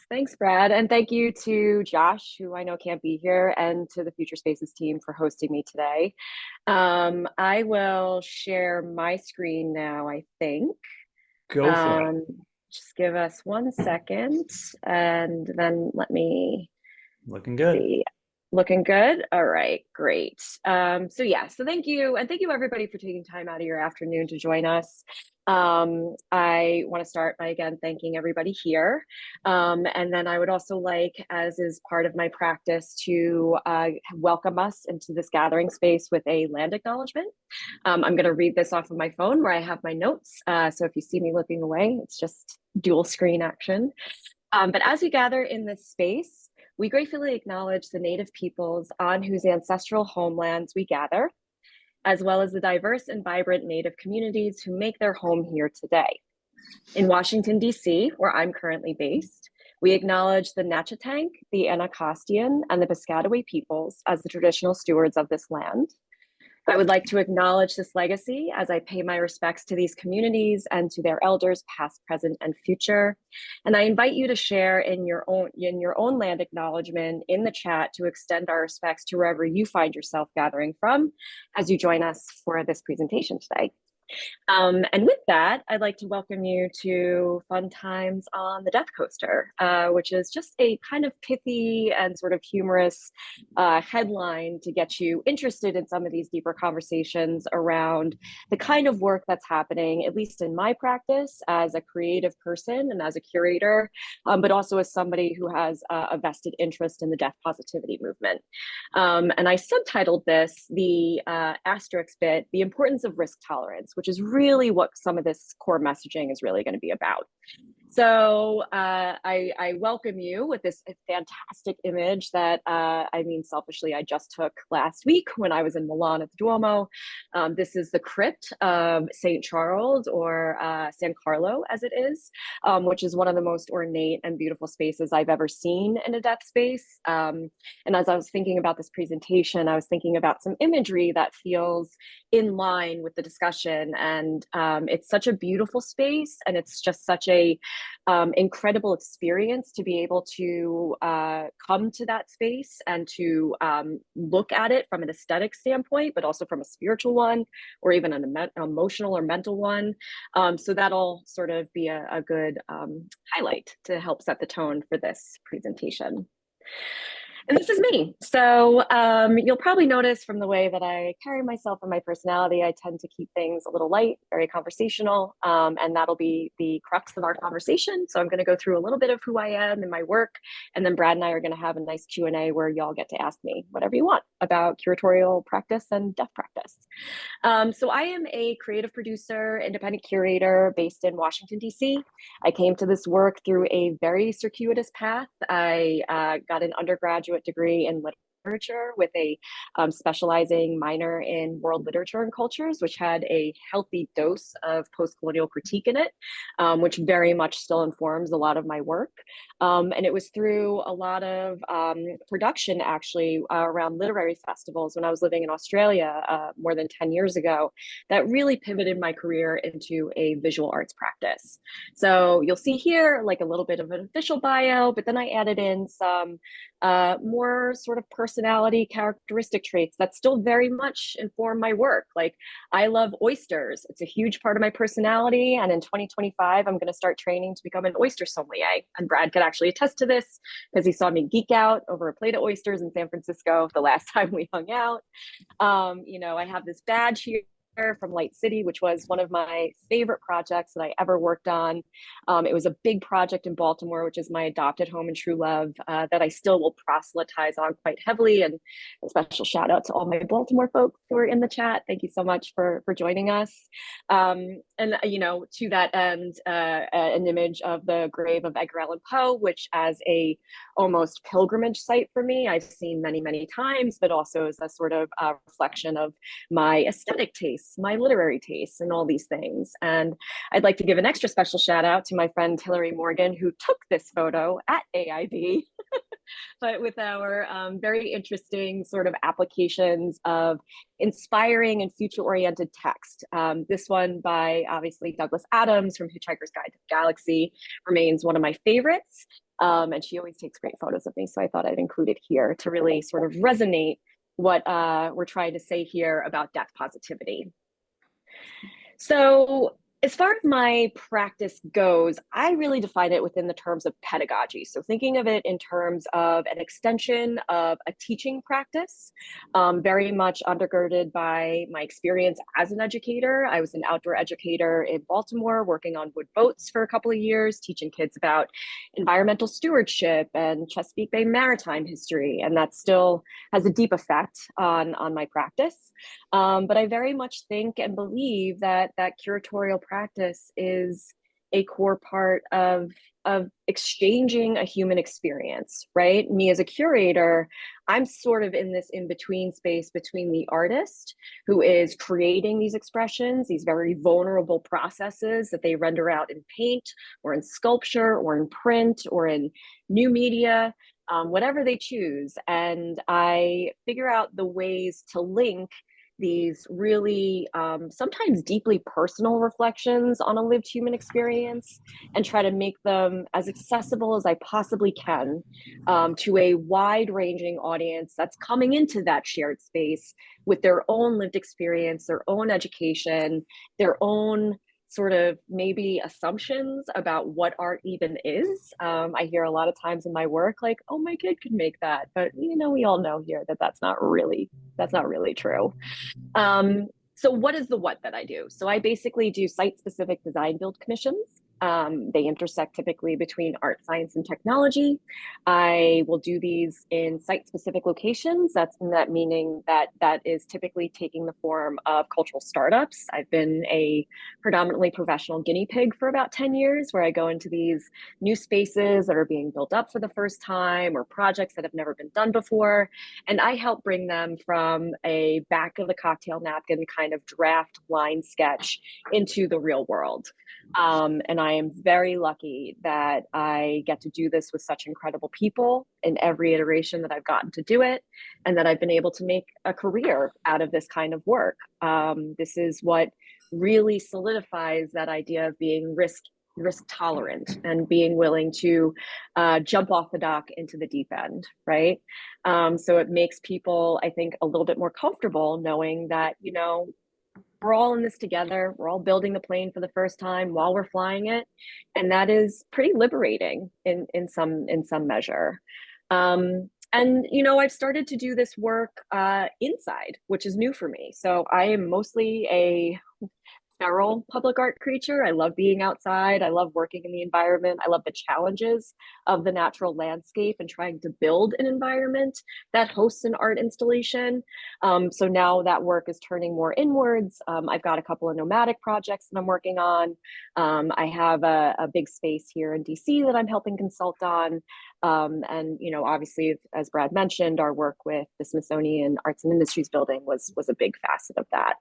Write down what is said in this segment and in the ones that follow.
Thanks, Brad. And thank you to Josh, who I know can't be here, and to the Future Spaces team for hosting me today. I will share my screen now, I think. Go for it. Um, just give us 1 second, and then let me Looking good. see. Looking good. All right, great. So thank you, and thank you everybody for taking time out of your afternoon to join us. I want to start by again thanking everybody here, and then I would also like, as is part of my practice, to welcome us into this gathering space with a land acknowledgement. I'm going to read this off of my phone where I have my notes. So if you see me looking away, it's just dual screen action. But as we gather in this space, we gratefully acknowledge the Native peoples on whose ancestral homelands we gather, as well as the diverse and vibrant Native communities who make their home here today. In Washington, D.C., where I'm currently based, we acknowledge the Nachatank, the Anacostia, and the Piscataway peoples as the traditional stewards of this land. I would like to acknowledge this legacy as I pay my respects to these communities and to their elders, past, present, and future. And I invite you to share in your own land acknowledgement in the chat to extend our respects to wherever you find yourself gathering from as you join us for this presentation today. And with that, I'd like to welcome you to Fun Times on the Death Coaster, which is just a kind of pithy and sort of humorous headline to get you interested in some of these deeper conversations around the kind of work that's happening, at least in my practice, as a creative person and as a curator, but also as somebody who has a vested interest in the death positivity movement. And I subtitled this, the asterisk bit, The Importance of Risk Tolerance, which is really what some of this core messaging is really going to be about. So I welcome you with this fantastic image that, selfishly, I just took last week when I was in Milan at the Duomo. This is the crypt of St. Charles, or San Carlo as it is, which is one of the most ornate and beautiful spaces I've ever seen in a death space. And as I was thinking about this presentation, I was thinking about some imagery that feels in line with the discussion. And it's such a beautiful space, and it's just such a incredible experience to be able to come to that space and to look at it from an aesthetic standpoint, but also from a spiritual one, or even an emotional or mental one. So that'll sort of be a good highlight to help set the tone for this presentation. And this is me. So you'll probably notice from the way that I carry myself and my personality, I tend to keep things a little light, very conversational, and that'll be the crux of our conversation. So I'm going to go through a little bit of who I am and my work, and then Brad and I are going to have a nice Q&A where y'all get to ask me whatever you want about curatorial practice and death practice. So I am a creative producer, independent curator based in Washington, D.C. I came to this work through a very circuitous path. I got an undergraduate degree in literature with a specializing minor in world literature and cultures, which had a healthy dose of post-colonial critique in it, which very much still informs a lot of my work. And it was through a lot of production, actually, around literary festivals when I was living in Australia more than 10 years ago, that really pivoted my career into a visual arts practice. So you'll see here like a little bit of an official bio, but then I added in some more sort of personality characteristic traits that still very much inform my work. Like, I love oysters. It's a huge part of my personality. And in 2025, I'm going to start training to become an oyster sommelier. And Brad could actually attest to this because he saw me geek out over a plate of oysters in San Francisco the last time we hung out. I have this badge here from Light City, which was one of my favorite projects that I ever worked on. It was a big project in Baltimore, which is my adopted home and true love, that I still will proselytize on quite heavily. And a special shout out to all my Baltimore folks who are in the chat. Thank you so much for joining us. To that end, an image of the grave of Edgar Allan Poe, which as a almost pilgrimage site for me, I've seen many, many times, but also as a sort of reflection of my aesthetic tastes, my literary tastes, and all these things. And I'd like to give an extra special shout out to my friend Hillary Morgan, who took this photo at AIB, but with our very interesting sort of applications of inspiring and future-oriented text. This one by, obviously, Douglas Adams from Hitchhiker's Guide to the Galaxy remains one of my favorites. And she always takes great photos of me. So I thought I'd include it here to really sort of resonate what we're trying to say here about death positivity. So as far as my practice goes, I really define it within the terms of pedagogy. So thinking of it in terms of an extension of a teaching practice, very much undergirded by my experience as an educator. I was an outdoor educator in Baltimore, working on wood boats for a couple of years, teaching kids about environmental stewardship and Chesapeake Bay maritime history. And that still has a deep effect on my practice. But I very much think and believe that curatorial practice is a core part of exchanging a human experience, right? Me as a curator, I'm sort of in this in-between space between the artist who is creating these expressions, these very vulnerable processes that they render out in paint or in sculpture or in print or in new media, whatever they choose. And I figure out the ways to link these really sometimes deeply personal reflections on a lived human experience and try to make them as accessible as I possibly can to a wide-ranging audience that's coming into that shared space with their own lived experience, their own education, their own sort of maybe assumptions about what art even is. I hear a lot of times in my work, like, oh, my kid could make that. But, you know, we all know here that that's not really true. So what is the what that I do? So I basically do site-specific design build commissions. They intersect typically between art, science, and technology. I will do these in site-specific locations. That meaning that is typically taking the form of cultural startups. I've been a predominantly professional guinea pig for about 10 years, where I go into these new spaces that are being built up for the first time or projects that have never been done before. And I help bring them from a back of the cocktail napkin kind of draft line sketch into the real world. And I am very lucky that I get to do this with such incredible people in every iteration that I've gotten to do it, and that I've been able to make a career out of this kind of work. This is what really solidifies that idea of being risk tolerant and being willing to jump off the dock into the deep end, right? So it makes people, I think, a little bit more comfortable knowing that, you know, we're all in this together. We're all building the plane for the first time while we're flying it, and that is pretty liberating in some measure. And you know, I've started to do this work inside, which is new for me. So I am mostly a feral public art creature. I love being outside. I love working in the environment. I love the challenges of the natural landscape and trying to build an environment that hosts an art installation. So now that work is turning more inwards. I've got a couple of nomadic projects that I'm working on. I have a big space here in DC that I'm helping consult on. And, you know, obviously, as Brad mentioned, our work with the Smithsonian Arts+Industries Building was a big facet of that.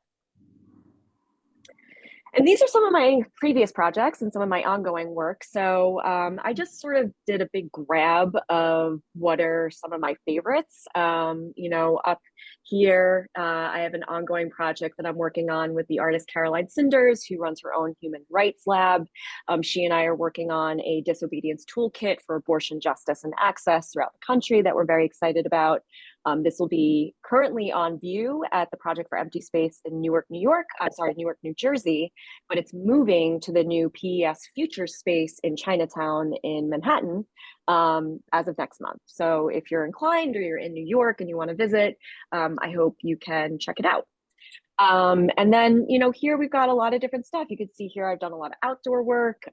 And these are some of my previous projects and some of my ongoing work. So I just sort of did a big grab of what are some of my favorites. You know, up here, I have an ongoing project that I'm working on with the artist Caroline Cinders, who runs her own human rights lab. She and I are working on a disobedience toolkit for abortion justice and access throughout the country that we're very excited about. This will be currently on view at the Project for Empty Space in Newark, New Jersey, but it's moving to the new PES Futures space in Chinatown in Manhattan as of next month. So if you're inclined or you're in New York and you want to visit, I hope you can check it out. And then, you know, here we've got a lot of different stuff. You can see here I've done a lot of outdoor work.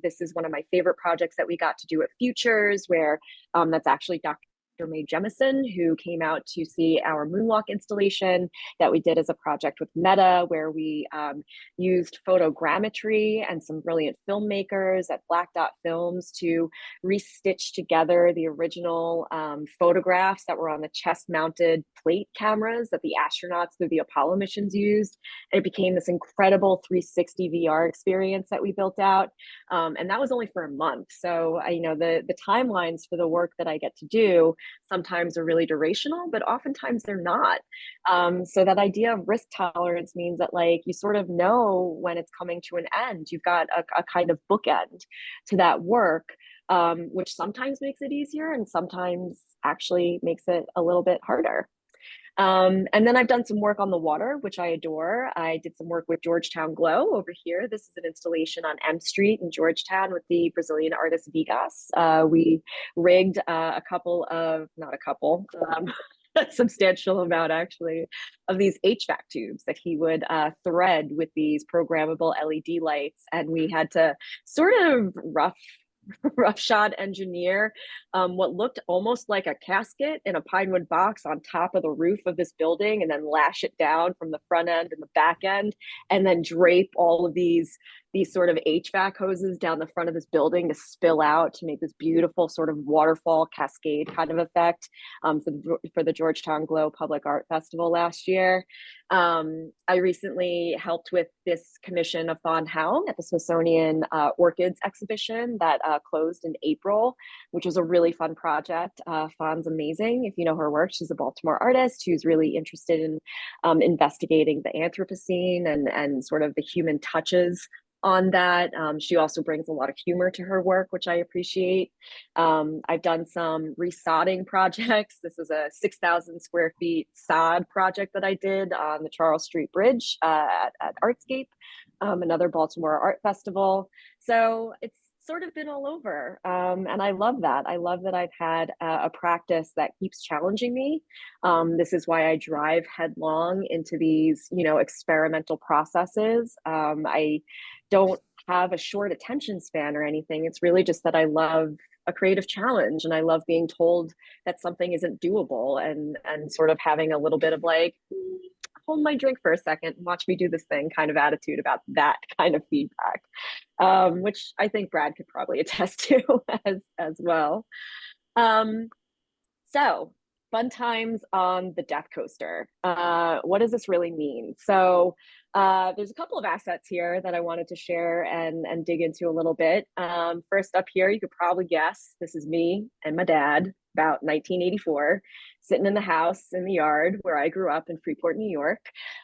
This is one of my favorite projects that we got to do at Futures, where that's actually Dr. Mae Jemison, who came out to see our moonwalk installation that we did as a project with Meta, where we used photogrammetry and some brilliant filmmakers at Black Dot Films to restitch together the original photographs that were on the chest-mounted plate cameras that the astronauts through the Apollo missions used. And it became this incredible 360 VR experience that we built out. And that was only for a month. So, you know, the timelines for the work that I get to do sometimes are really durational, but oftentimes they're not. So that idea of risk tolerance means that, like, you sort of know when it's coming to an end. You've got a kind of bookend to that work. which sometimes makes it easier and sometimes actually makes it a little bit harder. And then I've done some work on the water, which I adore. I did some work with Georgetown Glow over here. This is an installation on M Street in Georgetown with the Brazilian artist Vigas. We rigged a couple of, not a couple, a substantial amount actually, of these HVAC tubes that he would thread with these programmable LED lights. And we had to sort of roughshod engineer what looked almost like a casket in a pine wood box on top of the roof of this building, and then lash it down from the front end and the back end, and then drape all of these sort of HVAC hoses down the front of this building to spill out to make this beautiful sort of waterfall cascade kind of effect for the Georgetown Glow Public Art Festival last year. I recently helped with this commission of Fawn Howe at the Smithsonian Orchids exhibition that closed in April, which was a really fun project. Fawn's amazing. If you know her work, she's a Baltimore artist who's really interested in investigating the Anthropocene and sort of the human touches on that. She also brings a lot of humor to her work, which I appreciate. I've done some resodding projects. This was a 6,000 square feet sod project that I did on the Charles Street Bridge at Artscape, another Baltimore art festival. So it's sort of been all over. And I love that. I love that I've had a practice that keeps challenging me. This is why I drive headlong into these, experimental processes. I don't have a short attention span or anything. It's really just that I love a creative challenge, and I love being told that something isn't doable, and sort of having a little bit of like, hold my drink for a second, watch me do this thing kind of attitude about that kind of feedback, which I think Brad could probably attest to as well. So fun times on the Death Coaster. What does this really mean? So there's a couple of assets here that I wanted to share and dig into a little bit. First up here, you could probably guess, this is me and my dad, about 1984, sitting in the house in the yard where I grew up in Freeport, New York.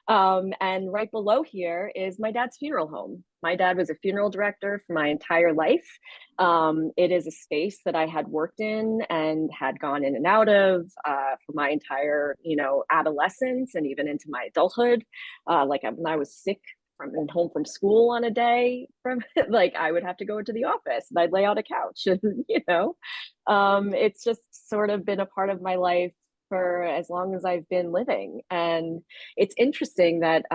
And right below here is my dad's funeral home. My dad was a funeral director for my entire life. It is a space that I had worked in and had gone in and out of for my entire, adolescence and even into my adulthood. Like when I was sick and home from school on a day, from like I would have to go into the office and I'd lay on a couch, and it's just sort of been a part of my life for as long as I've been living. And it's interesting that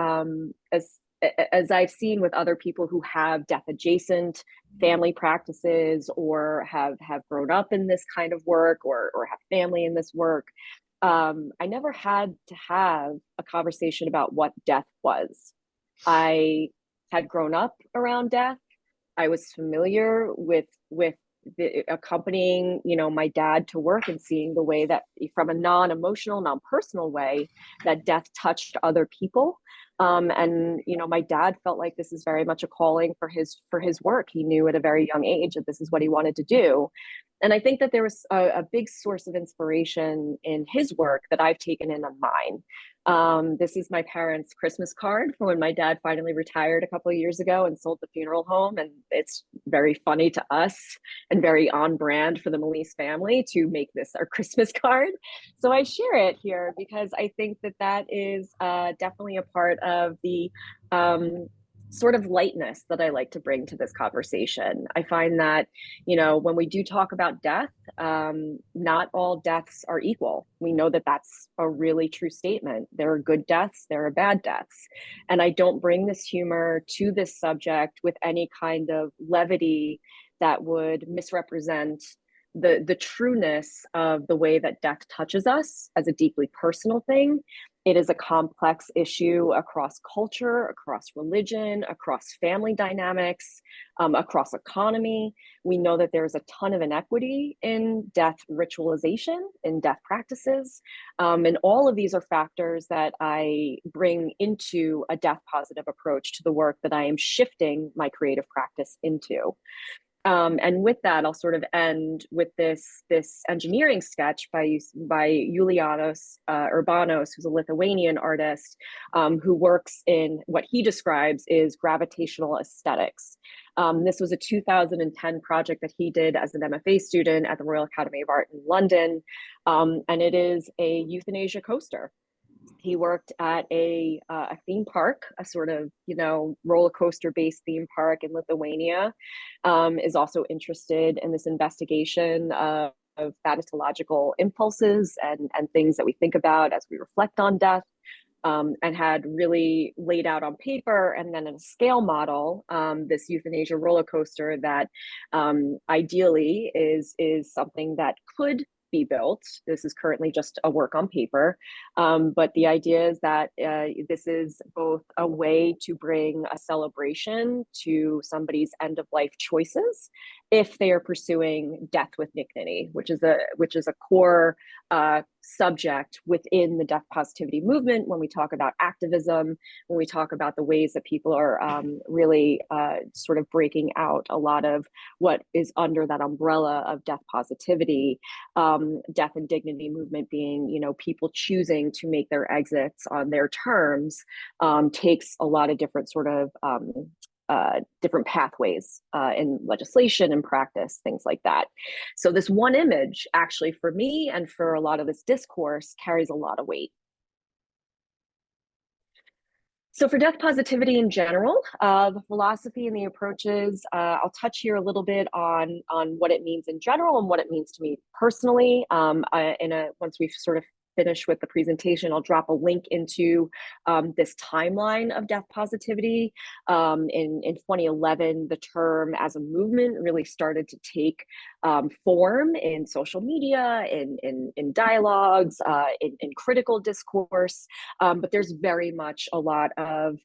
as I've seen with other people who have death adjacent family practices or have grown up in this kind of work or have family in this work, I never had to have a conversation about what death was. I had grown up around death. I was familiar with the accompanying, my dad to work and seeing the way that from a non-emotional, non-personal way that death touched other people. And my dad felt like this is very much a calling for his work. He knew at a very young age that this is what he wanted to do. And I think that there was a big source of inspiration in his work that I've taken into mine. This is my parents' Christmas card for when my dad finally retired a couple of years ago and sold the funeral home. And it's very funny to us and very on brand for the Molese family to make this our Christmas card. So I share it here because I think that is definitely a part of the sort of lightness that I like to bring to this conversation. I find that, when we do talk about death, not all deaths are equal. We know that that's a really true statement. There are good deaths, there are bad deaths. And I don't bring this humor to this subject with any kind of levity that would misrepresent the trueness of the way that death touches us as a deeply personal thing. It is a complex issue across culture, across religion, across family dynamics, across economy. We know that there's a ton of inequity in death ritualization, in death practices. And all of these are factors that I bring into a death positive approach to the work that I am shifting my creative practice into. And with that, I'll sort of end with this engineering sketch by Julianos Urbanos, who's a Lithuanian artist who works in what he describes is gravitational aesthetics. This was a 2010 project that he did as an MFA student at the Royal Academy of Art in London, and it is a euthanasia coaster. He worked at a theme park, a sort of, roller coaster based theme park in Lithuania, is also interested in this investigation of thanatological impulses and things that we think about as we reflect on death. And had really laid out on paper and then in a scale model, this euthanasia roller coaster that ideally is something that could be built. This is currently just a work on paper, but the idea is that this is both a way to bring a celebration to somebody's end of life choices if they are pursuing death with dignity, which is a core subject within the death positivity movement. When we talk about activism, when we talk about the ways that people are really sort of breaking out a lot of what is under that umbrella of death positivity, death and dignity movement being, people choosing to make their exits on their terms, takes a lot of different sort of different pathways in legislation and practice, things like that. So this one image, actually, for me and for a lot of this discourse, carries a lot of weight. So for death positivity in general, the philosophy and the approaches, I'll touch here a little bit on what it means in general and what it means to me personally. Once we've sort of finish with the presentation, I'll drop a link into this timeline of death positivity. In 2011, the term as a movement really started to take form in social media, in dialogues, in critical discourse. But there's very much a lot of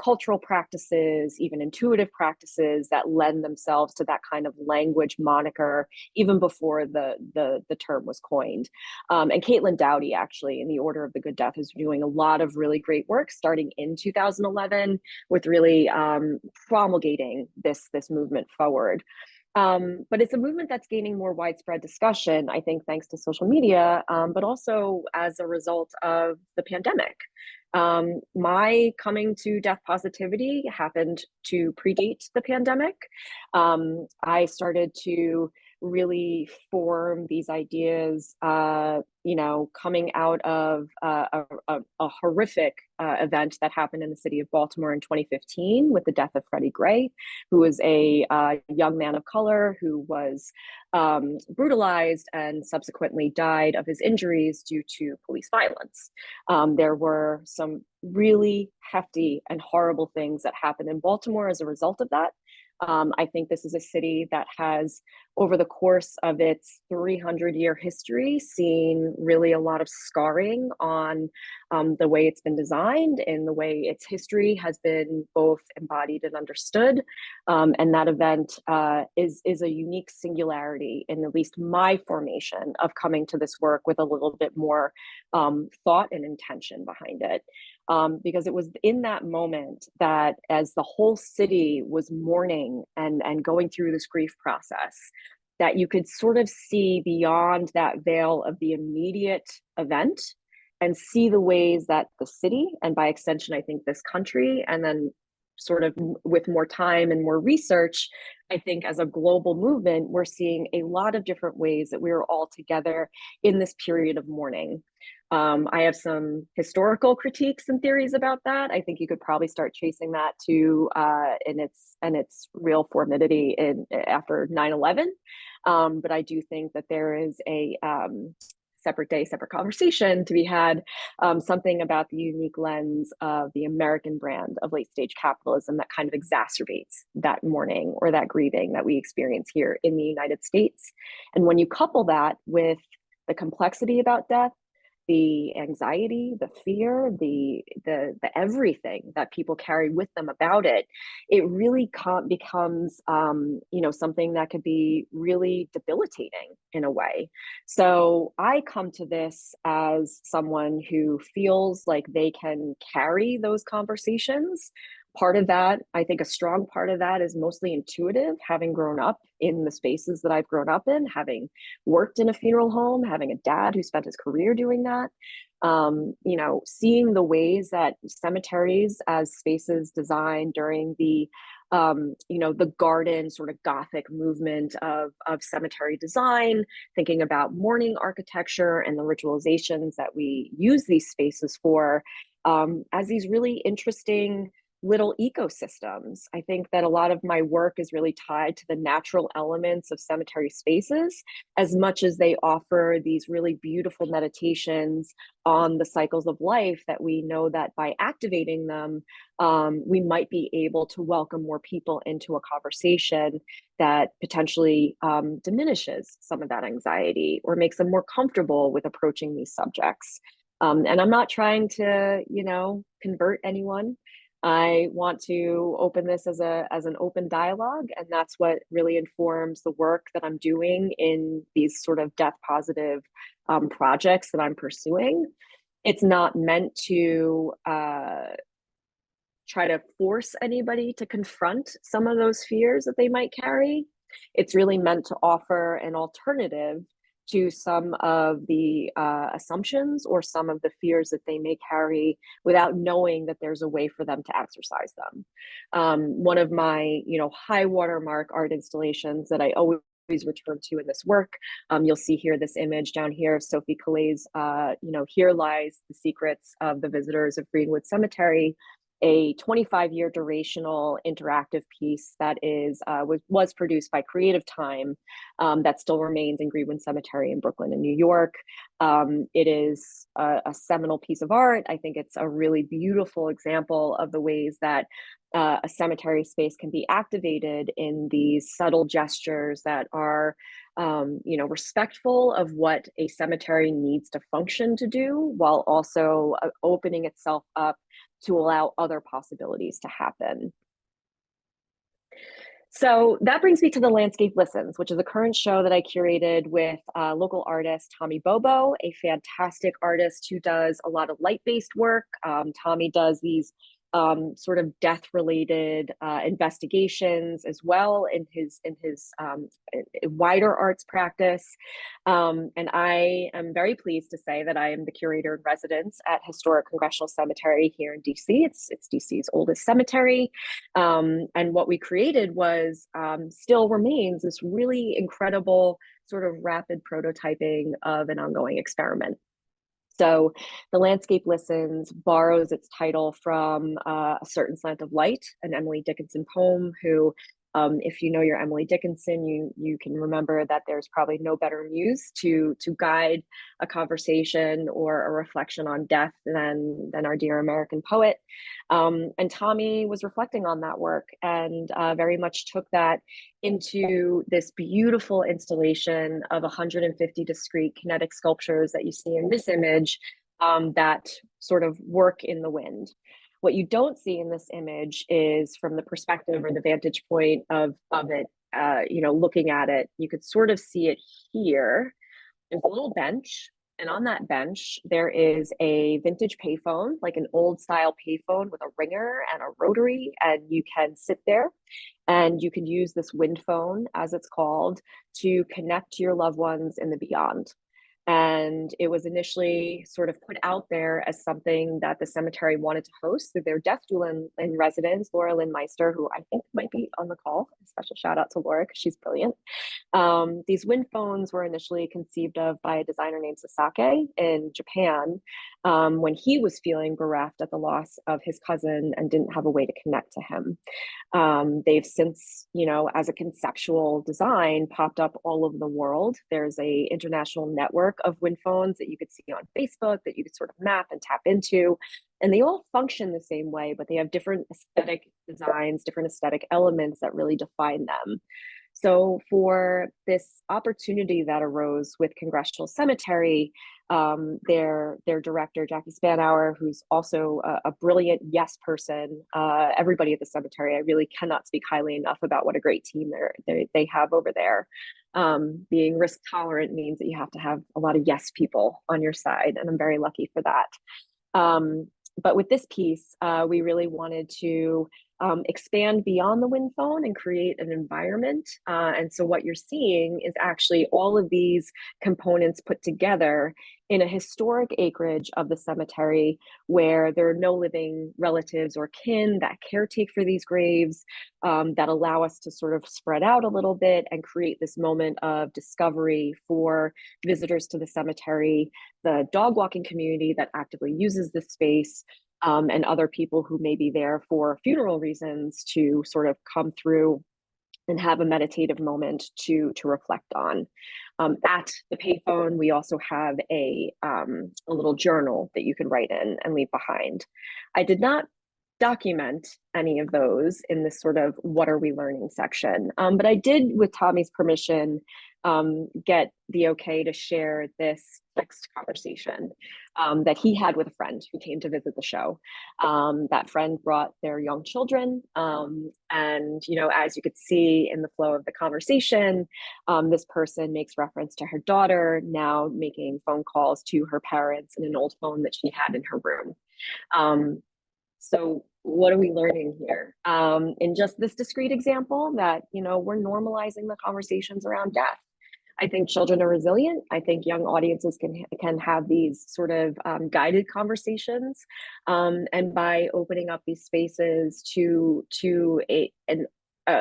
cultural practices, even intuitive practices that lend themselves to that kind of language moniker, even before the term was coined. And Caitlin Doughty, actually, in the Order of the Good Death, is doing a lot of really great work starting in 2011 with really promulgating this movement forward. But it's a movement that's gaining more widespread discussion, I think, thanks to social media, but also as a result of the pandemic. My coming to death positivity happened to predate the pandemic. I started to really form these ideas, coming out of a horrific event that happened in the city of Baltimore in 2015 with the death of Freddie Gray, who was a young man of color who was brutalized and subsequently died of his injuries due to police violence. There were some really hefty and horrible things that happened in Baltimore as a result of that. I think this is a city that has, over the course of its 300-year history, seen really a lot of scarring on the way it's been designed and the way its history has been both embodied and understood. And that event is a unique singularity in at least my formation of coming to this work with a little bit more thought and intention behind it. Because it was in that moment that, as the whole city was mourning and going through this grief process, that you could sort of see beyond that veil of the immediate event and see the ways that the city, and by extension, I think this country, and then sort of with more time and more research, I think as a global movement, we're seeing a lot of different ways that we are all together in this period of mourning. I have some historical critiques and theories about that. I think you could probably start chasing that to in its real formidity after 9/11. But I do think that there is a separate day, separate conversation to be had, something about the unique lens of the American brand of late stage capitalism that kind of exacerbates that mourning or that grieving that we experience here in the United States. And when you couple that with the complexity about death, the anxiety, the fear, the everything that people carry with them about it, it really becomes something that could be really debilitating in a way. So I come to this as someone who feels like they can carry those conversations Part of that, I think a strong part of that is mostly intuitive, having grown up in the spaces that I've grown up in, having worked in a funeral home, having a dad who spent his career doing that. Seeing the ways that cemeteries as spaces designed during the garden sort of Gothic movement of cemetery design, thinking about mourning architecture and the ritualizations that we use these spaces for, as these really interesting little ecosystems. I think that a lot of my work is really tied to the natural elements of cemetery spaces, as much as they offer these really beautiful meditations on the cycles of life that we know that by activating them, we might be able to welcome more people into a conversation that potentially diminishes some of that anxiety or makes them more comfortable with approaching these subjects. And I'm not trying to, convert anyone. I want to open this as an open dialogue, and that's what really informs the work that I'm doing in these sort of death positive projects that I'm pursuing. It's not meant to try to force anybody to confront some of those fears that they might carry. It's really meant to offer an alternative to some of the assumptions or some of the fears that they may carry without knowing that there's a way for them to exercise them. One of my, high watermark art installations that I always return to in this work. You'll see here this image down here of Sophie Calais', Here Lies the Secrets of the Visitors of Greenwood Cemetery, a 25-year durational interactive piece that was produced by Creative Time, that still remains in Greenwood Cemetery in Brooklyn and New York. It is a seminal piece of art. I think it's a really beautiful example of the ways that a cemetery space can be activated in these subtle gestures that are respectful of what a cemetery needs to function to do, while also opening itself up to allow other possibilities to happen. So that brings me to The Landscape Listens, which is a current show that I curated with local artist Tommy Bobo, a fantastic artist who does a lot of light-based work. Tommy does these sort of death-related investigations as well in his wider arts practice. And I am very pleased to say that I am the curator in residence at Historic Congressional Cemetery here in DC. It's DC's oldest cemetery. And what we created was still remains this really incredible sort of rapid prototyping of an ongoing experiment. So The Landscape Listens borrows its title from A Certain Slant of Light, an Emily Dickinson poem, who, if you know your Emily Dickinson, you can remember that there's probably no better muse to guide a conversation or a reflection on death than our dear American poet. And Tommy was reflecting on that work and very much took that into this beautiful installation of 150 discrete kinetic sculptures that you see in this image, that sort of work in the wind. What you don't see in this image is from the perspective or the vantage point of it, looking at it, you could sort of see it here. There's a little bench, and on that bench, there is a vintage payphone, like an old style payphone with a ringer and a rotary, and you can sit there and you can use this wind phone, as it's called, to connect to your loved ones in the beyond. And it was initially sort of put out there as something that the cemetery wanted to host through their death doula in residence, Laura Lynn Meister, who I think might be on the call. A special shout out to Laura because she's brilliant. These wind phones were initially conceived of by a designer named Sasake in Japan, when he was feeling bereft at the loss of his cousin and didn't have a way to connect to him. They've since, as a conceptual design, popped up all over the world. There's a international network of wind phones that you could see on Facebook that you could sort of map and tap into. And they all function the same way, but they have different aesthetic designs, different aesthetic elements that really define them. So for this opportunity that arose with Congressional Cemetery, their director, Jackie Spanauer, who's also a brilliant yes person, everybody at the cemetery, I really cannot speak highly enough about what a great team they have over there. Being risk tolerant means that you have to have a lot of yes people on your side, and I'm very lucky for that. But with this piece, we really wanted to expand beyond the wind phone and create an environment. And so what you're seeing is actually all of these components put together in a historic acreage of the cemetery where there are no living relatives or kin that caretake for these graves, that allow us to sort of spread out a little bit and create this moment of discovery for visitors to the cemetery, the dog walking community that actively uses this space, and other people who may be there for funeral reasons to sort of come through and have a meditative moment to reflect on. At the payphone, we also have a little journal that you can write in and leave behind. I did not document any of those in this sort of what are we learning section, but I did, with Tommy's permission, get the okay to share this text conversation that he had with a friend who came to visit the show. That friend brought their young children, and as you could see in the flow of the conversation, this person makes reference to her daughter now making phone calls to her parents in an old phone that she had in her room. So what are we learning here? In just this discrete example that, we're normalizing the conversations around death. I think children are resilient. I think young audiences can have these sort of guided conversations. And by opening up these spaces to an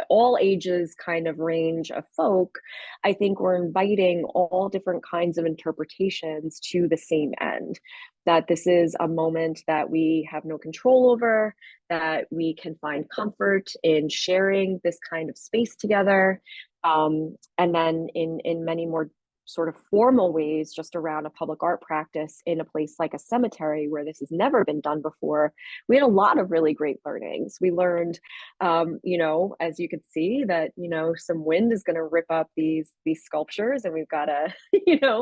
all ages kind of range of folk, I think we're inviting all different kinds of interpretations to the same end. That this is a moment that we have no control over, that we can find comfort in sharing this kind of space together. And then in many more sort of formal ways, just around a public art practice in a place like a cemetery where this has never been done before, we had a lot of really great learnings. We learned, as you could see, that, some wind is going to rip up these sculptures and we've got to,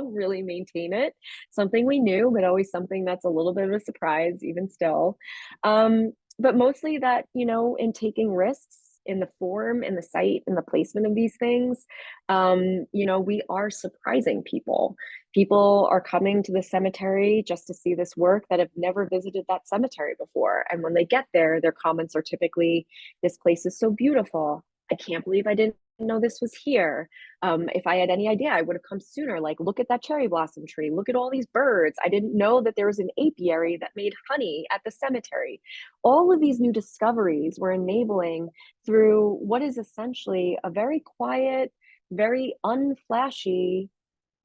really maintain it. Something we knew, but always something that's a little bit of a surprise, even still. But mostly that, in taking risks, in the form, in the site, in the placement of these things, we are surprising people. People are coming to the cemetery just to see this work that have never visited that cemetery before. And when they get there, their comments are typically, "This place is so beautiful. I can't believe I didn't know this was here. If I had any idea, I would have come sooner. Like, look at that cherry blossom tree. Look at all these birds. I didn't know that there was an apiary that made honey at the cemetery." All of these new discoveries we're enabling through what is essentially a very quiet, very unflashy,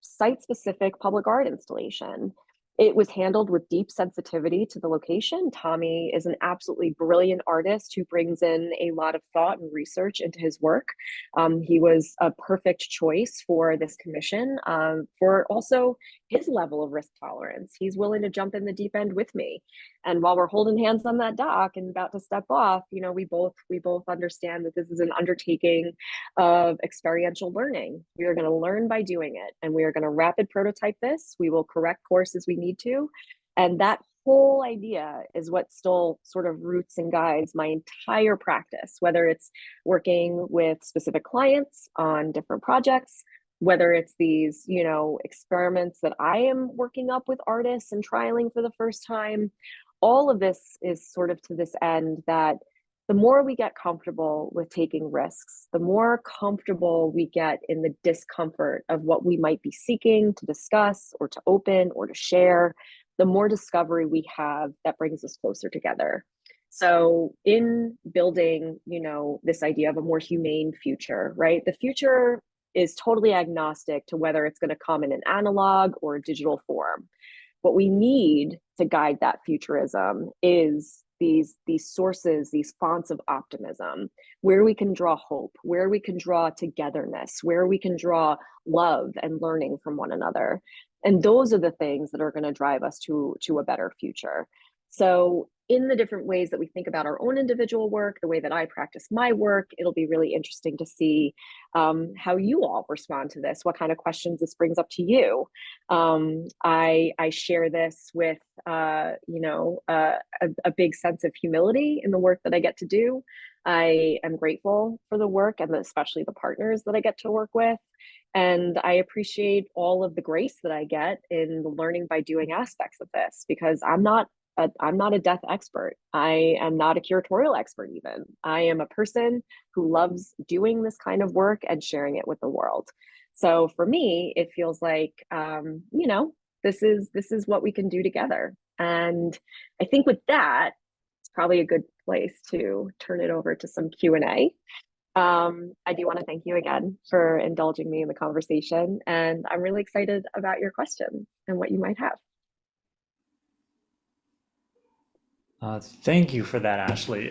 site-specific public art installation. It was handled with deep sensitivity to the location. Tommy is an absolutely brilliant artist who brings in a lot of thought and research into his work. He was a perfect choice for this commission, for also his level of risk tolerance. He's willing to jump in the deep end with me. And while we're holding hands on that dock and about to step off, we both understand that this is an undertaking of experiential learning. We are going to learn by doing it, and we are going to rapid prototype this. We will correct course as we need to. And that whole idea is what still sort of roots and guides my entire practice, whether it's working with specific clients on different projects, whether it's these, experiments that I am working up with artists and trialing for the first time. All of this is sort of to this end that the more we get comfortable with taking risks, the more comfortable we get in the discomfort of what we might be seeking to discuss or to open or to share, the more discovery we have that brings us closer together. So in building, this idea of a more humane future, right? The future is totally agnostic to whether it's going to come in an analog or a digital form. What we need to guide that futurism is these sources, these fonts of optimism, where we can draw hope, where we can draw togetherness, where we can draw love and learning from one another. And those are the things that are going to drive us to a better future. So in the different ways that we think about our own individual work, the way that I practice my work, it'll be really interesting to see how you all respond to this, what kind of questions this brings up to you. I share this with, a big sense of humility in the work that I get to do. I am grateful for the work and especially the partners that I get to work with. And I appreciate all of the grace that I get in the learning by doing aspects of this, because I'm not I'm not a death expert. I am not a curatorial expert even. I am a person who loves doing this kind of work and sharing it with the world. So for me, it feels like, this is what we can do together. And I think with that, it's probably a good place to turn it over to some Q&A. I do want to thank you again for indulging me in the conversation, and I'm really excited about your questions and what you might have. Thank you for that, Ashley.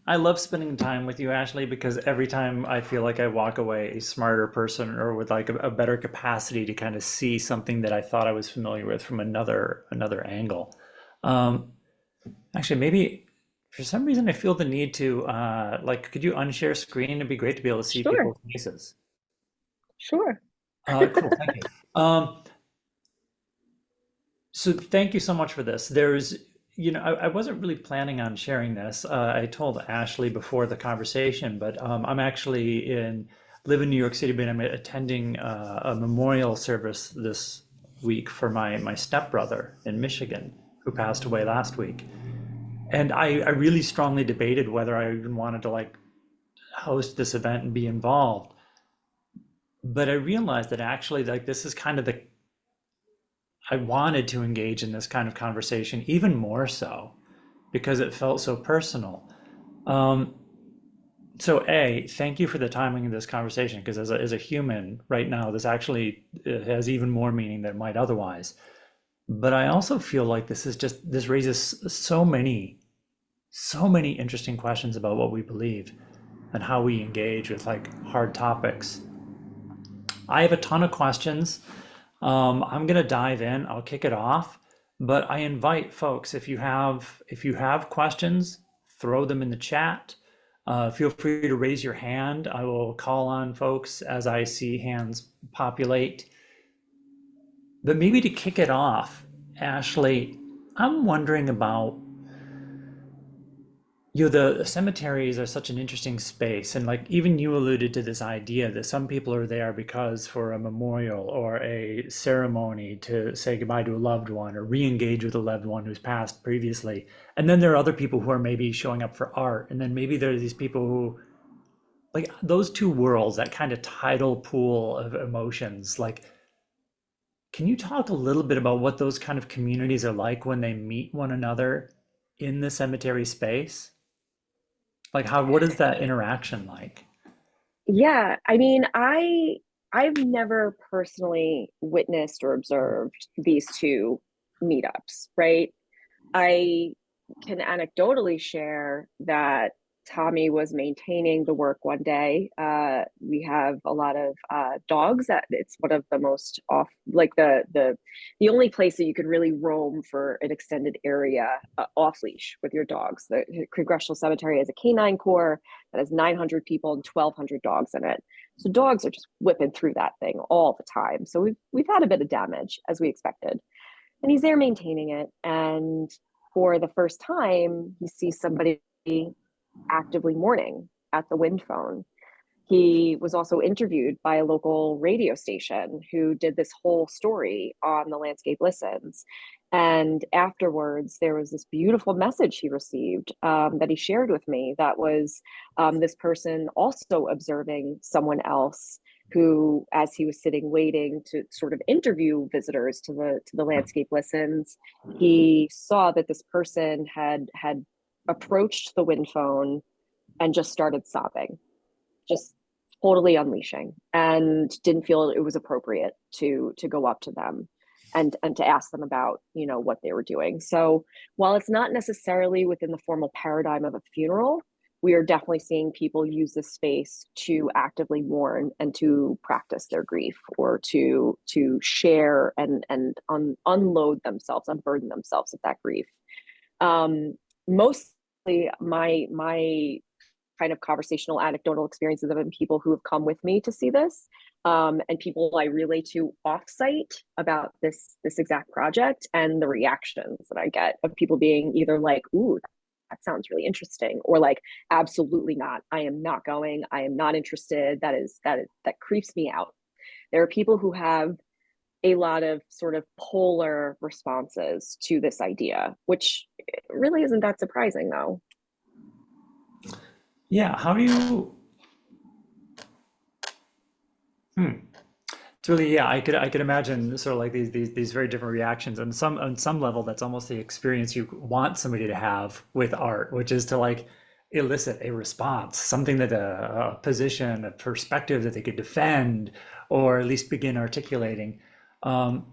I love spending time with you, Ashley, because every time I feel like I walk away a smarter person or with like a better capacity to kind of see something that I thought I was familiar with from another angle. Um, Actually, maybe for some reason I feel the need to could you unshare screen? It'd be great to be able to see Sure, people's faces. sure. Cool, thank you. So thank you so much for this. I wasn't really planning on sharing this. I told Ashley before the conversation, but I'm actually live in New York City, but I'm attending a memorial service this week for my stepbrother in Michigan, who passed away last week. And I really strongly debated whether I even wanted to like host this event and be involved. But I realized that actually like this is kind of I wanted to engage in this kind of conversation even more so because it felt so personal. Um, thank you for the timing of this conversation because as a human right now, this actually has even more meaning than it might otherwise. But I also feel like this raises so many interesting questions about what we believe and how we engage with like hard topics. I have a ton of questions. I'm gonna dive in. I'll kick it off, but I invite folks if you have questions, throw them in the chat. Feel free to raise your hand. I will call on folks as I see hands populate. But maybe to kick it off, Ashley, I'm wondering about the cemeteries are such an interesting space, and like even you alluded to this idea that some people are there because for a memorial or a ceremony to say goodbye to a loved one or re-engage with a loved one who's passed previously, and then there are other people who are maybe showing up for art, and then maybe there are these people who like those two worlds, that kind of tidal pool of emotions. Like, can you talk a little bit about what those kind of communities are like when they meet one another in the cemetery space? Like what is that interaction like? Yeah, I mean, I've never personally witnessed or observed these two meetups, right? I can anecdotally share that Tommy was maintaining the work one day. We have a lot of dogs. That it's one of the most off, like the only place that you can really roam for an extended area off leash with your dogs. The Congressional Cemetery has a canine corps that has 900 people and 1,200 dogs in it. So dogs are just whipping through that thing all the time. So we've had a bit of damage as we expected, and he's there maintaining it. And for the first time, he sees somebody actively mourning at the wind phone. He was also interviewed by a local radio station who did this whole story on the Landscape Listens. And afterwards, there was this beautiful message he received that he shared with me that was this person also observing someone else who, as he was sitting waiting to sort of interview visitors to the Landscape Listens, he saw that this person had approached the wind phone and just started sobbing, just totally unleashing, and didn't feel it was appropriate to go up to them and to ask them about what they were doing. So while it's not necessarily within the formal paradigm of a funeral, we are definitely seeing people use this space to actively mourn and to practice their grief, or to share and unload themselves, unburden themselves of that grief. Mostly my kind of conversational anecdotal experiences have been people who have come with me to see this, and people I relay to offsite about this exact project, and the reactions that I get of people being either like, ooh, that sounds really interesting, or like, absolutely not, I am not going, I am not interested, that creeps me out. There are people who have a lot of sort of polar responses to this idea, which really isn't that surprising though. Yeah, how do you, hmm. It's really, yeah, I could imagine sort of like these very different reactions. And some on some level, that's almost the experience you want somebody to have with art, which is to like elicit a response, something that a position, a perspective that they could defend, or at least begin articulating. Um,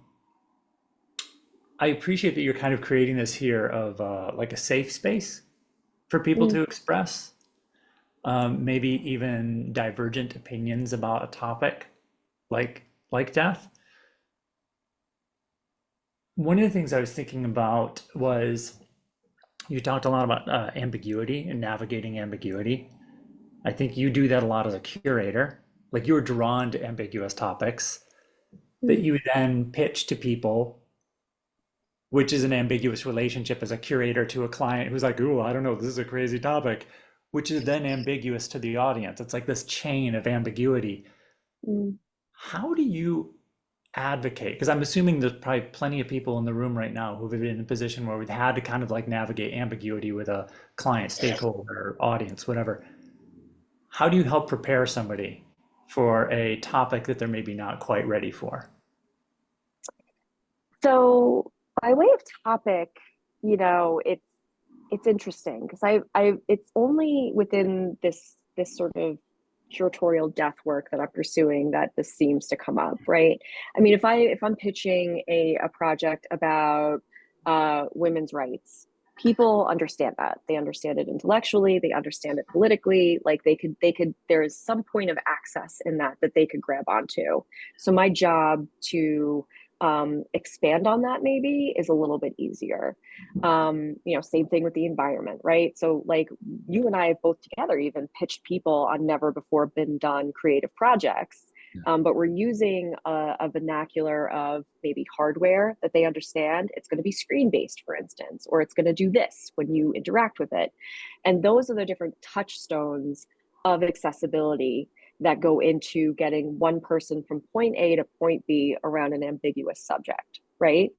I appreciate that you're kind of creating this here of like a safe space for people Mm, to express, maybe even divergent opinions about a topic like death. One of the things I was thinking about was you talked a lot about ambiguity and navigating ambiguity. I think you do that a lot as a curator. Like you were drawn to ambiguous topics that mm, you would then pitch to people, which is an ambiguous relationship as a curator to a client who's like, "Ooh, I don't know, this is a crazy topic," which is then ambiguous to the audience. It's like this chain of ambiguity. mm. How do you advocate? Because I'm assuming there's probably plenty of people in the room right now who've been in a position where we've had to kind of like navigate ambiguity with a client, stakeholder, audience, whatever. How do you help prepare somebody for a topic that they're maybe not quite ready for? So by way of topic, it's interesting because it's only within this sort of curatorial death work that I'm pursuing that this seems to come up, right? I mean, if I'm pitching a project about women's rights, people understand that. They understand it intellectually, they understand it politically, like they could there is some point of access in that they could grab onto. So my job to expand on that maybe is a little bit easier. Same thing with the environment, right? So like you and I have both together even pitched people on never before been done creative projects. But we're using a vernacular of maybe hardware that they understand. It's going to be screen based, for instance, or it's going to do this when you interact with it. And those are the different touchstones of accessibility that go into getting one person from point A to point B around an ambiguous subject, right?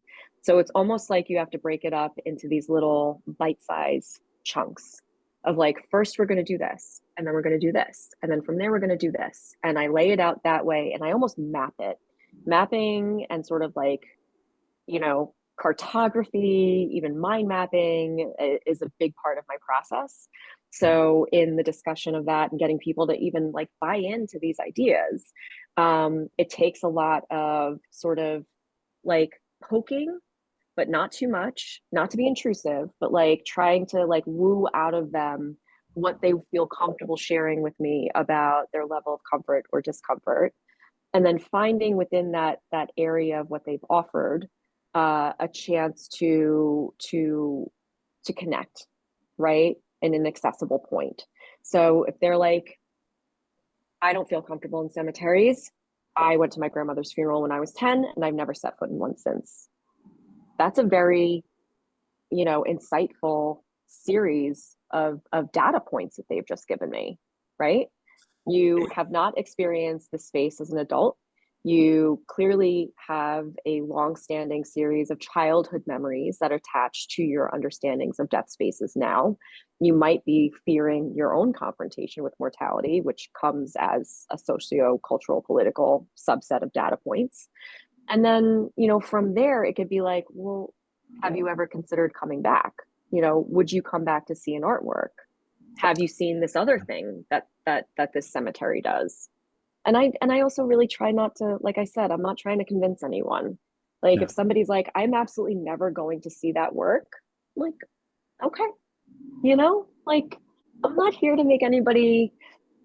So it's almost like you have to break it up into these little bite-sized chunks of like, first we're going to do this, and then we're going to do this, and then from there we're going to do this. And I lay it out that way, and I almost map it. Mapping and sort of like, cartography, even mind mapping is a big part of my process. So in the discussion of that and getting people to even like buy into these ideas, it takes a lot of sort of like poking, but not too much, not to be intrusive, but like trying to like woo out of them what they feel comfortable sharing with me about their level of comfort or discomfort, and then finding within that area of what they've offered a chance to connect, right, in an accessible point. So if they're like, I don't feel comfortable in cemeteries, I went to my grandmother's funeral when I was 10 and I've never set foot in one since. That's a very, insightful series of data points that they've just given me, right? You have not experienced the space as an adult. You clearly have a long-standing series of childhood memories that are attached to your understandings of death spaces now. You might be fearing your own confrontation with mortality, which comes as a socio-cultural, political subset of data points. And then, from there, it could be like, well, have you ever considered coming back? Would you come back to see an artwork? Have you seen this other thing that this cemetery does? And I also really try not to, like I said, I'm not trying to convince anyone. Like if Yeah. somebody's like, I'm absolutely never going to see that work, I'm like, okay, like I'm not here to make anybody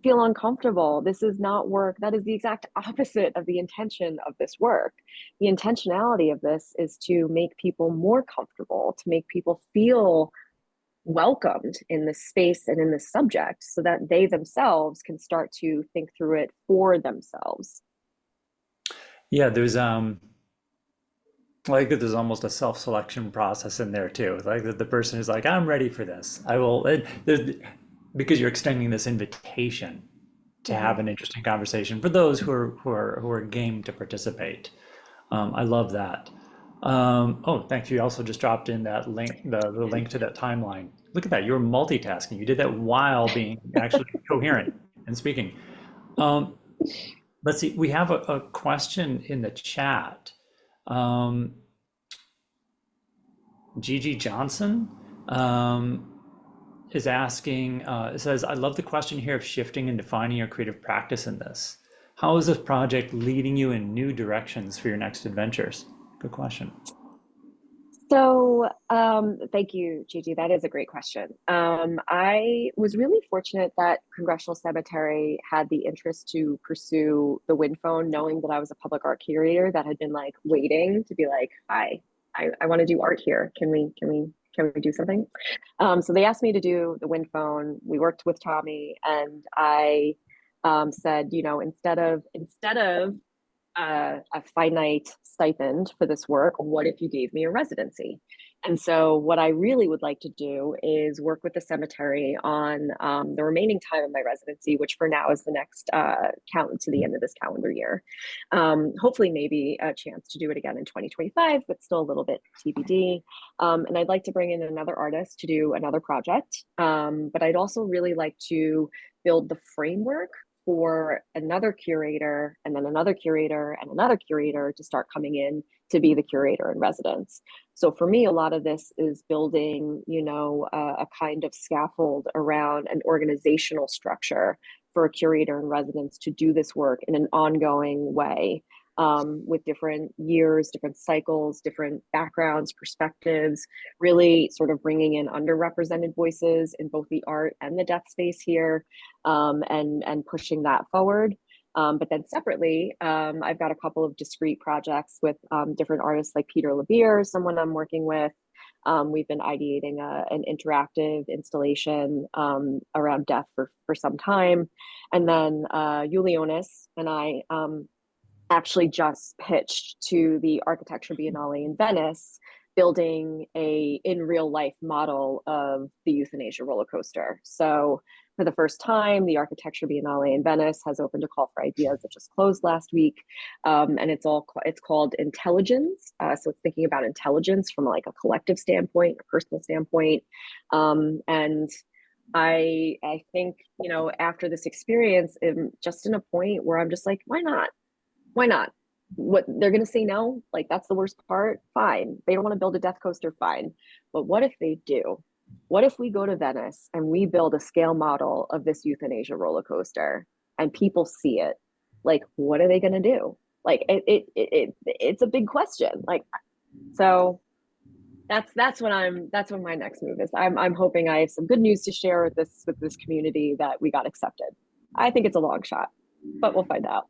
feel uncomfortable. This is not work. That is the exact opposite of the intention of this work. The intentionality of this is to make people more comfortable, to make people feel welcomed in this space and in this subject so that they themselves can start to think through it for themselves. Yeah, like there's almost a self-selection process in there too. Like the person is like, I'm ready for this. I will, because you're extending this invitation to Mm-hmm. have an interesting conversation for those who are game to participate. I love that. Oh, thanks. You also just dropped in that link, the link to that timeline. Look at that. You're multitasking. You did that while being actually coherent and speaking. Um, let's see. We have a question in the chat. Um, Gigi Johnson is asking, it says, I love the question here of shifting and defining your creative practice in this. How is this project leading you in new directions for your next adventures? Good question. So, thank you, Gigi. That is a great question. I was really fortunate that Congressional Cemetery had the interest to pursue the Win Phone, knowing that I was a public art curator that had been like waiting to be like, "Hi, I want to do art here. Can we do something?" So they asked me to do the Win Phone. We worked with Tommy, and I said, instead of a finite stipend for this work, what if you gave me a residency? And so, what I really would like to do is work with the cemetery on the remaining time of my residency, which for now is the next count to the end of this calendar year. Hopefully, maybe a chance to do it again in 2025, but still a little bit TBD. And I'd like to bring in another artist to do another project. But I'd also really like to build the framework for another curator and then another curator and another curator to start coming in to be the curator in residence. So for me, a lot of this is building, a kind of scaffold around an organizational structure for a curator in residence to do this work in an ongoing way, with different years, different cycles, different backgrounds, perspectives, really sort of bringing in underrepresented voices in both the art and the death space here, and pushing that forward. But then separately, I've got a couple of discrete projects with different artists like Peter LeBeer, someone I'm working with. We've been ideating an interactive installation around death for some time. And then Julionis and I actually just pitched to the Architecture Biennale in Venice, building a in real life model of the euthanasia roller coaster. So for the first time, the Architecture Biennale in Venice has opened a call for ideas that just closed last week, and it's called Intelligence. So it's thinking about intelligence from like a collective standpoint, a personal standpoint, and I think after this experience, I'm just in a point where I'm just like, why not? Why not? What they're going to say no? Like, that's the worst part? Fine. They don't want to build a death coaster? Fine. But what if they do? What if we go to Venice and we build a scale model of this euthanasia roller coaster and people see it? Like, what are they going to do? Like, it's a big question. Like, so that's what my next move is. I'm hoping I have some good news to share with this community that we got accepted. I think it's a long shot, but we'll find out.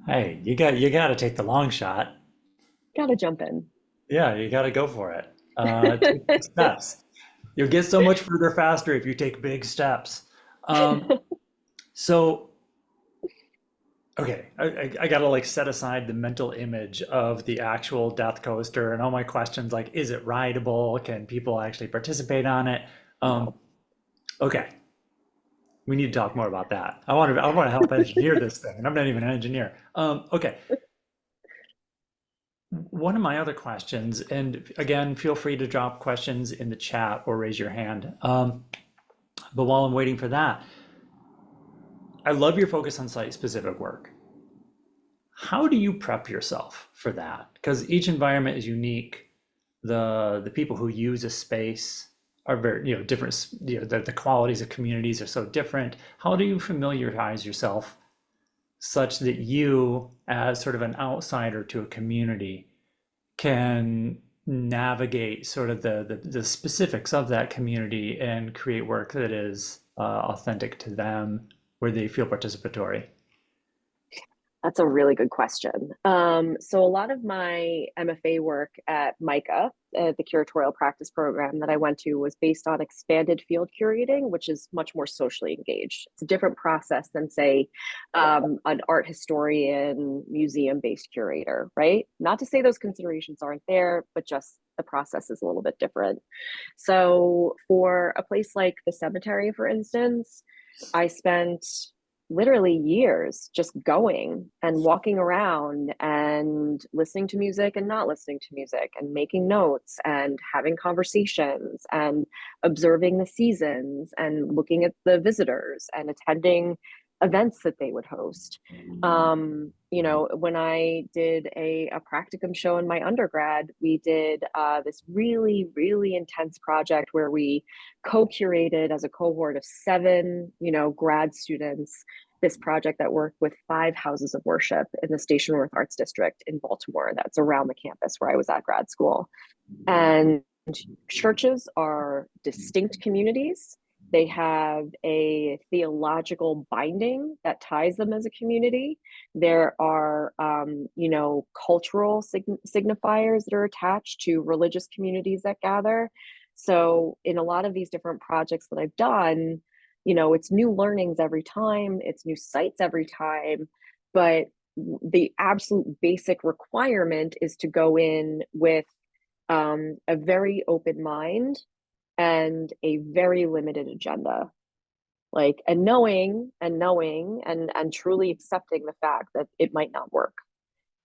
Hey, you got to take the long shot. Gotta jump in. Yeah, you got to go for it. Take big steps. You'll get so much further faster if you take big steps. So, okay, I got to like set aside the mental image of the actual death coaster and all my questions like, is it rideable? Can people actually participate on it? Um, No. okay, we need to talk more about that. I want to help engineer this thing, and I'm not even an engineer. Okay, one of my other questions, and again, feel free to drop questions in the chat or raise your hand. But while I'm waiting for that, I love your focus on site-specific work. How do you prep yourself for that? Because each environment is unique. The people who use a space are very, different. The qualities of communities are so different. How do you familiarize yourself such that you, as sort of an outsider to a community, can navigate sort of the specifics of that community and create work that is authentic to them, where they feel participatory? That's a really good question. So a lot of my MFA work at MICA, the Curatorial Practice program that I went to, was based on expanded field curating, which is much more socially engaged. It's a different process than, say, an art historian, museum-based curator, right? Not to say those considerations aren't there, but just the process is a little bit different. So for a place like the cemetery, for instance, I spent literally years just going and walking around and listening to music and not listening to music and making notes and having conversations and observing the seasons and looking at the visitors and attending events that they would host. You know, when I did a practicum show in my undergrad, we did this really, really intense project where we co-curated as a cohort of 7, you know, grad students, this project that worked with 5 houses of worship in the Station Worth Arts District in Baltimore. That's around the campus where I was at grad school. And churches are distinct communities. They have a theological binding that ties them as a community. There are, you know, cultural signifiers that are attached to religious communities that gather. So in a lot of these different projects that I've done, you know, it's new learnings every time, it's new sites every time, but the absolute basic requirement is to go in with a very open mind and a very limited agenda, like, and knowing and truly accepting the fact that it might not work.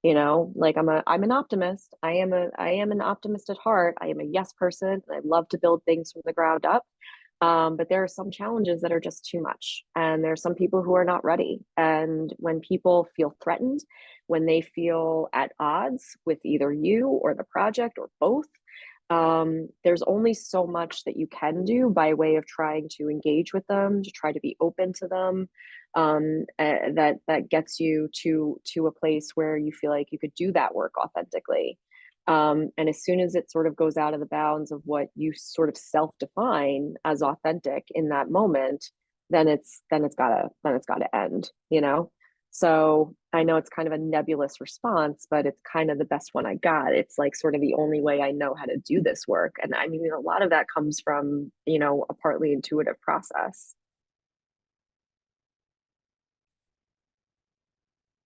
You know, like I'm an optimist. I am an optimist at heart. I am a yes person. I love to build things from the ground up. But there are some challenges that are just too much. And there are some people who are not ready. And when people feel threatened, when they feel at odds with either you or the project or both, there's only so much that you can do by way of trying to engage with them, to try to be open to them. That gets you to a place where you feel like you could do that work authentically. And as soon as it sort of goes out of the bounds of what you sort of self-define as authentic in that moment, then it's gotta end, you know? So I know it's kind of a nebulous response, but it's kind of the best one I got. It's like sort of the only way I know how to do this work. And I mean, a lot of that comes from, you know, a partly intuitive process.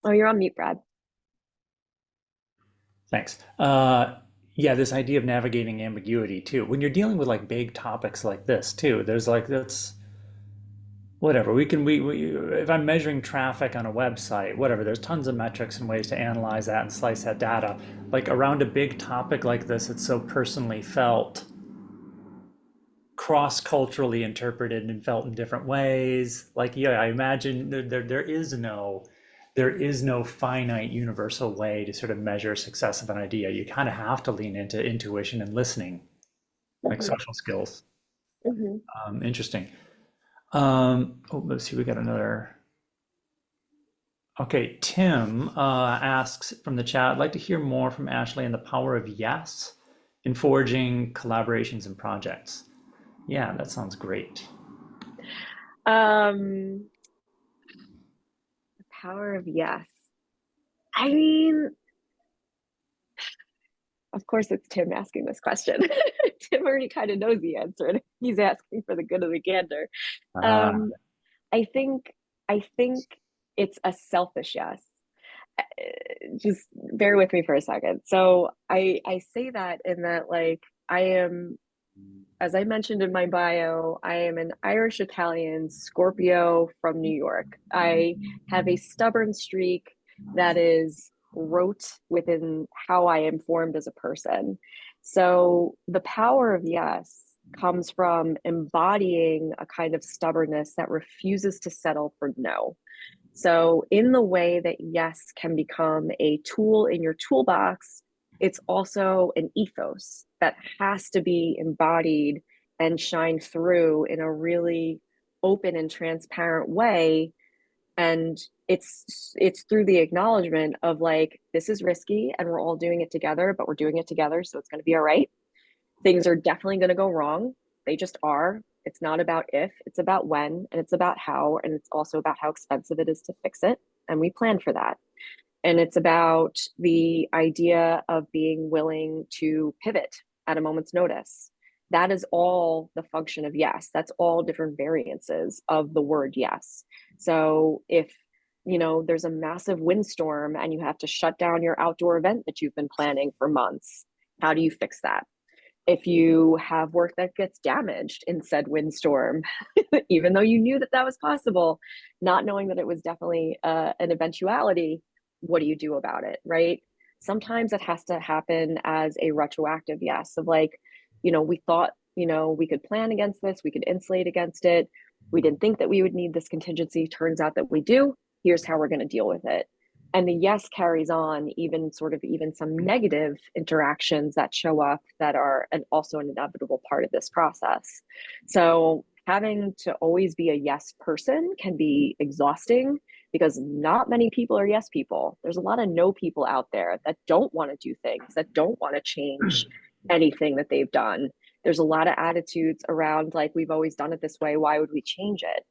Oh, you're on mute, Brad. Thanks. Yeah, this idea of navigating ambiguity too. When you're dealing with like big topics like this too, there's like that's whatever we if I'm measuring traffic on a website, whatever, there's tons of metrics and ways to analyze that and slice that data. Like around a big topic like this, it's so personally felt, cross-culturally interpreted and felt in different ways. Like, yeah, I imagine there is no finite universal way to sort of measure success of an idea. You kind of have to lean into intuition and listening, like Hmm. social skills. Hmm. Interesting. Oh, let's see, we got another. Okay, Tim asks from the chat, I'd like to hear more from Ashley on the power of yes in forging collaborations and projects. Yeah, that sounds great. Um, the power of yes. I mean, of course, it's Tim asking this question. Tim already kind of knows the answer, and he's asking for the good of the gander. Ah, Um, I think, I think it's a selfish yes. Just bear with me for a second. So I say that in that, like, I am, as I mentioned in my bio, I am an Irish Italian Scorpio from New York. I have a stubborn streak that is rote within how I am formed as a person. So the power of yes comes from embodying a kind of stubbornness that refuses to settle for no. So, in the way that yes can become a tool in your toolbox, it's also an ethos that has to be embodied and shine through in a really open and transparent way. And it's through the acknowledgement of, like, this is risky and we're all doing it together, but we're doing it together, so it's going to be all right. Things are definitely going to go wrong. They just are. It's not about if, it's about when, and it's about how, and it's also about how expensive it is to fix it. And we plan for that. And it's about the idea of being willing to pivot at a moment's notice. That is all the function of yes. That's all different variances of the word yes. So if, you know, there's a massive windstorm and you have to shut down your outdoor event that you've been planning for months, how do you fix that? If you have work that gets damaged in said windstorm, even though you knew that that was possible, not knowing that it was definitely an eventuality, what do you do about it, right? Sometimes it has to happen as a retroactive yes of like, we thought, we could plan against this, we could insulate against it. We didn't think that we would need this contingency. Turns out that we do. Here's how we're going to deal with it. And the yes carries on even some negative interactions that show up that are also an inevitable part of this process. So having to always be a yes person can be exhausting because not many people are yes people. There's a lot of no people out there that don't want to do things, that don't want to change anything that they've done. There's a lot of attitudes around like, we've always done it this way, why would we change it?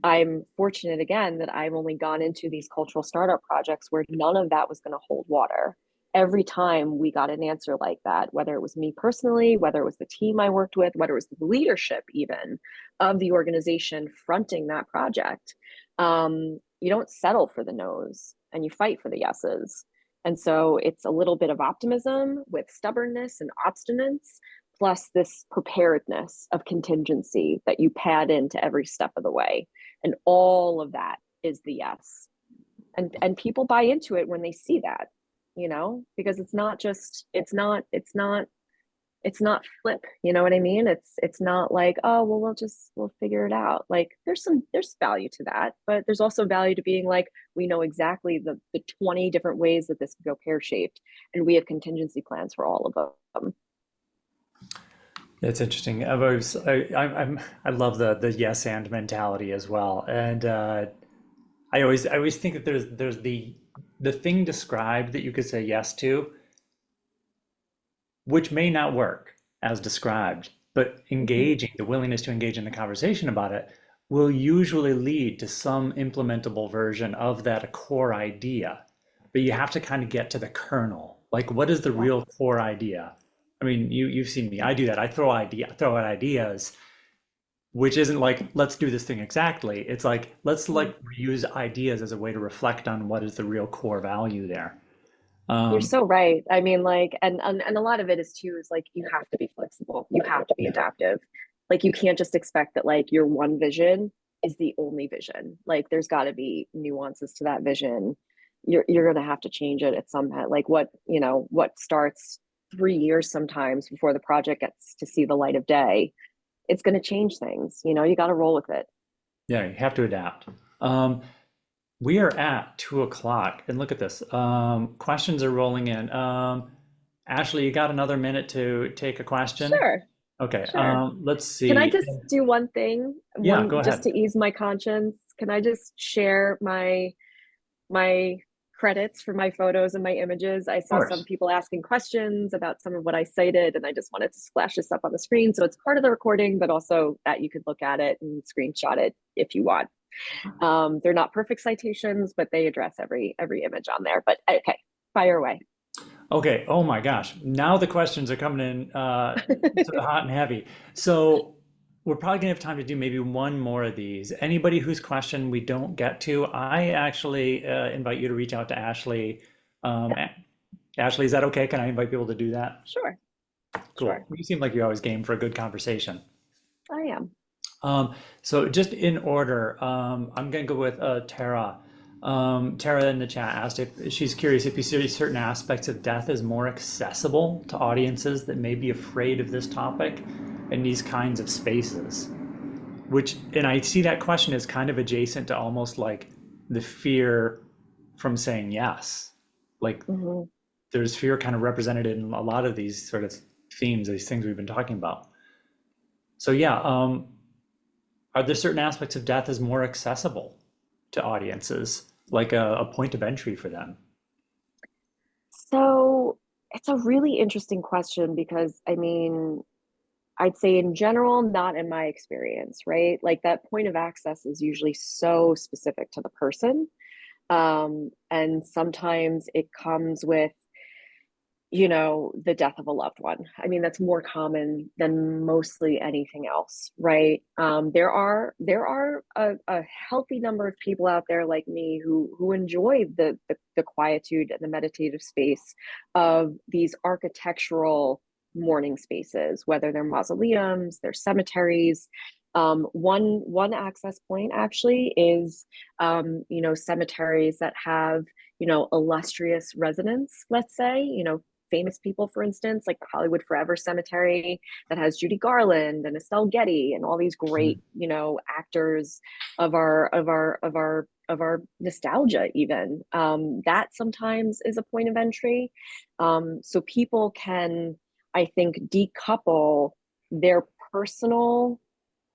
I'm fortunate again that I've only gone into these cultural startup projects where none of that was going to hold water. Every time we got an answer like that, whether it was me personally, whether it was the team I worked with, whether it was the leadership even of the organization fronting that project, you don't settle for the no's and you fight for the yeses. And so it's a little bit of optimism with stubbornness and obstinance, plus this preparedness of contingency that you pad into every step of the way. And all of that is the yes. And people buy into it when they see that, because it's not flip, you know what I mean? It's not like, oh well we'll figure it out. Like there's value to that, but there's also value to being like, we know exactly the 20 different ways that this could go pear-shaped, and we have contingency plans for all of them. It's interesting. I love the yes and mentality as well, and I always think that there's the thing described that you could say yes to, which may not work as described, but engaging, the willingness to engage in the conversation about it will usually lead to some implementable version of that core idea. But you have to kind of get to the kernel. Like, what is the real core idea? I mean, you've seen me. I do that. I throw out ideas, which isn't like, let's do this thing exactly. It's like, let's like use ideas as a way to reflect on what is the real core value there. You're Um, so right. I mean, like, and a lot of it is too, is like, you have to be flexible. You have to be adaptive. Like, you can't just expect that like your one vision is the only vision. Like, there's got to be nuances to that vision. You're gonna have to change it at some point. Like, what starts 3 years sometimes before the project gets to see the light of day, it's going to change things. You got to roll with it. yeah, you have to adapt. Um, We are at 2 o'clock, and look at this. Questions are rolling in. Ashley, you got another minute to take a question? Sure, Okay, sure. let's Can I see. just do one thing, Yeah, go one just ahead. to ease my conscience? Can I just share my credits for my photos and my images? I Of saw some course. people asking questions about some of what I cited, and I just wanted to splash this up on the screen. So it's part of the recording, but also that you could look at it and screenshot it if you want. They're not perfect citations, but they address every image on there. But okay, fire away. Okay, oh my gosh. Now the questions are coming in sort of hot and heavy. So we're probably gonna have time to do maybe one more of these. Anybody whose question we don't get to, I actually invite you to reach out to Ashley. Yeah, Ashley, is that okay? Can I invite people to do that? sure, Cool. sure. You seem like you're always game for a good conversation. I am. So just in order, I'm going to go with Tara. Tara in the chat asked if she's curious if you see certain aspects of death as more accessible to audiences that may be afraid of this topic in these kinds of spaces. Which, and I see that question as kind of adjacent to almost like the fear from saying yes. Like Mhm. there's fear kind of represented in a lot of these sort of themes, these things we've been talking about. So yeah, are there certain aspects of death as more accessible to audiences, like a point of entry for them? So it's a really interesting question because I mean, I'd say in general, not in my experience, right? Like that point of access is usually so specific to the person. And sometimes it comes with, the death of a loved one. I mean, that's more common than mostly anything else, right? There are a healthy number of people out there like me who enjoy the quietude and the meditative space of these architectural mourning spaces, whether they're mausoleums, they're cemeteries. One access point actually is, cemeteries that have, illustrious residents, let's say, famous people, for instance, like the Hollywood Forever Cemetery that has Judy Garland and Estelle Getty and all these great, actors of our nostalgia even. That sometimes is a point of entry. So people can, I think, decouple their personal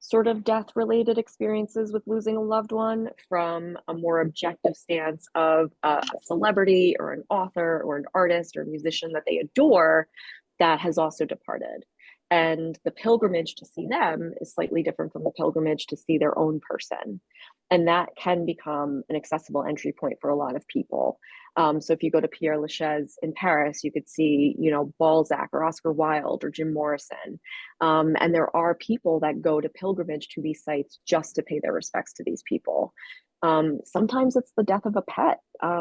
sort of death related experiences with losing a loved one from a more objective stance of a celebrity or an author or an artist or a musician that they adore that has also departed. And the pilgrimage to see them is slightly different from the pilgrimage to see their own person. And that can become an accessible entry point for a lot of people. So if you go to Père Lachaise in Paris, you could see, Balzac or Oscar Wilde or Jim Morrison. And there are people that go to pilgrimage to these sites just to pay their respects to these people. Sometimes it's the death of a pet.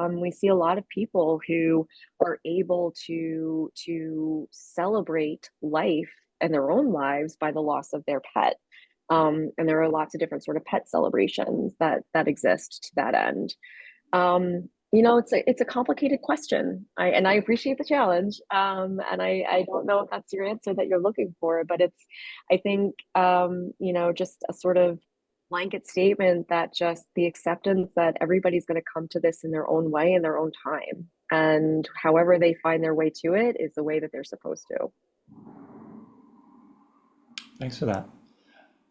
We see a lot of people who are able to celebrate life and their own lives by the loss of their pet. And there are lots of different sort of pet celebrations that exist to that end. It's a complicated question. I appreciate the challenge. And I don't know if that's your answer that you're looking for, but I think, just a sort of blanket statement that just the acceptance that everybody's going to come to this in their own way, in their own time. And however they find their way to it is the way that they're supposed to. Thanks for that.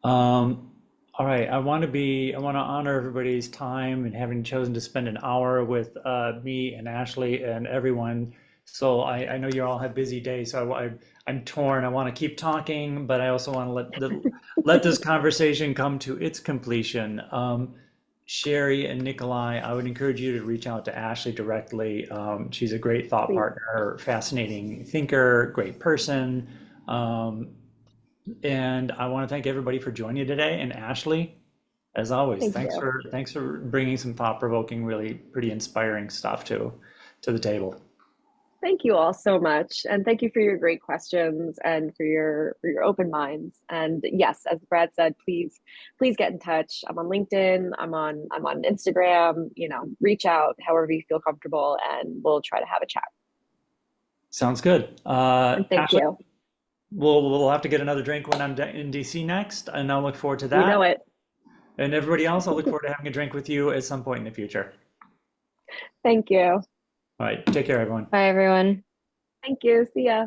All right, I want to honor everybody's time and having chosen to spend an hour with me and Ashley and everyone. So I know you all have busy days, so I'm torn. I want to keep talking, but I also want to let this conversation come to its completion. Sherry and Nikolai, I would encourage you to reach out to Ashley directly. She's a great thought partner, fascinating thinker, great person. And I want to thank everybody for joining today. And Ashley, as always, thanks for bringing some thought-provoking, really pretty inspiring stuff to the table. Thank you all so much, and thank you for your great questions and for your open minds. And yes, as Brad said, please get in touch. I'm on LinkedIn. I'm on Instagram. Reach out however you feel comfortable, and we'll try to have a chat. Sounds good. And thank Ashley, you. We'll have to get another drink when I'm in DC next, and I'll look forward to that. You know it. And everybody else, I'll look forward to having a drink with you at some point in the future. Thank you. All right, take care, everyone. Bye, everyone. Thank you. See ya.